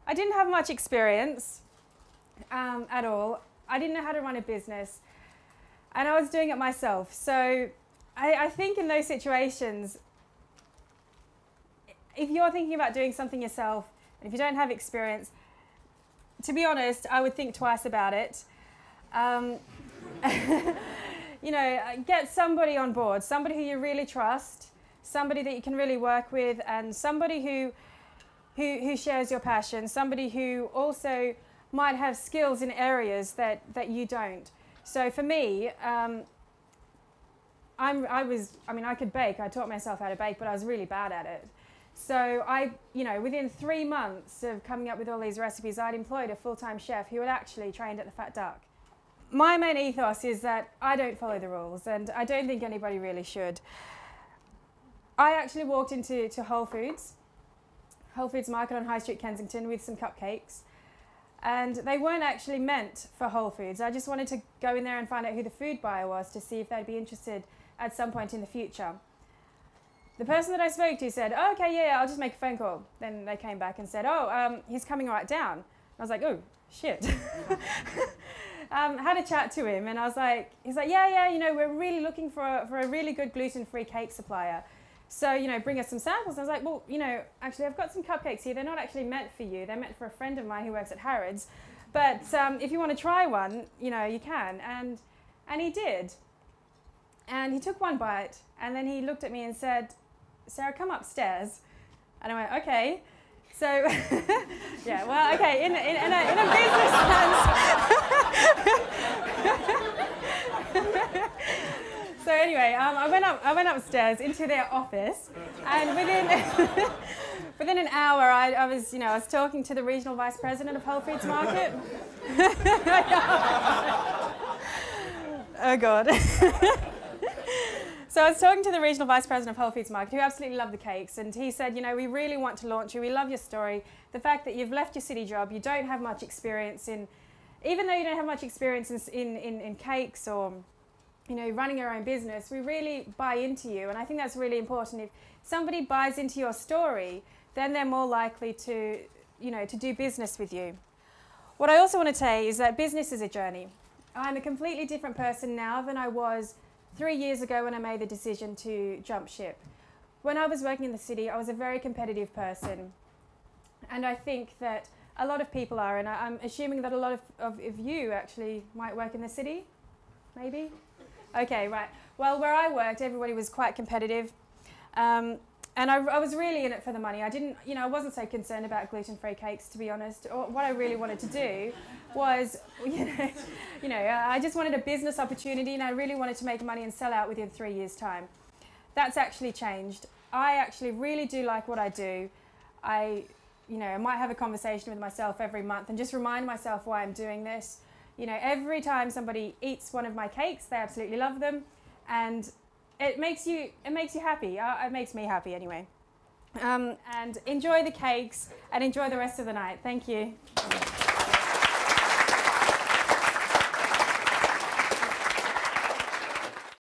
I didn't have much experience at all. I didn't know how to run a business, and I was doing it myself. So I think in those situations, if you're thinking about doing something yourself, and if you don't have experience, to be honest, I would think twice about it. You know, get somebody on board, somebody who you really trust, somebody that you can really work with, and somebody who shares your passion, somebody who also might have skills in areas that you don't. So for me, I could bake. I taught myself how to bake, but I was really bad at it. So within 3 months of coming up with all these recipes, I'd employed a full-time chef who had actually trained at the Fat Duck. My main ethos is that I don't follow the rules, and I don't think anybody really should. I actually walked into Whole Foods Market on High Street, Kensington, with some cupcakes, and they weren't actually meant for Whole Foods. I just wanted to go in there and find out who the food buyer was to see if they'd be interested at some point in the future. The person that I spoke to said, oh, okay, yeah, I'll just make a phone call. Then they came back and said, he's coming right down. I was like, oh, shit. Had a chat to him, and he's like, yeah, we're really looking for a really good gluten-free cake supplier. So, bring us some samples. And I was like, well, actually, I've got some cupcakes here. They're not actually meant for you. They're meant for a friend of mine who works at Harrods. But if you want to try one, you can. And he did. And he took one bite, and then he looked at me and said, Sarah, come upstairs. And I went, okay. So, yeah, well, okay, in a business sense. So anyway, I went upstairs into their office, and within an hour, I was talking to the regional vice president of Whole Foods Market. Oh God. So I was talking to the regional vice president of Whole Foods Market, who absolutely loved the cakes, and he said, we really want to launch you. We love your story. The fact that you've left your city job, you don't have much experience even though you don't have much experience in cakes or, running your own business, we really buy into you. And I think that's really important. If somebody buys into your story, then they're more likely to do business with you. What I also want to say is that business is a journey. I'm a completely different person now than I was 3 years ago when I made the decision to jump ship. When I was working in the city, I was a very competitive person. And I think that a lot of people are, and I'm assuming that a lot of you actually might work in the city, maybe? Okay, right. Well, where I worked, everybody was quite competitive. And I was really in it for the money. I wasn't so concerned about gluten-free cakes, to be honest. What I really wanted to do was, I just wanted a business opportunity, and I really wanted to make money and sell out within 3 years' time. That's actually changed. I actually really do like what I do. I might have a conversation with myself every month and just remind myself why I'm doing this. Every time somebody eats one of my cakes, they absolutely love them, and it makes you happy. It makes me happy anyway. And enjoy the cakes and enjoy the rest of the night. Thank you.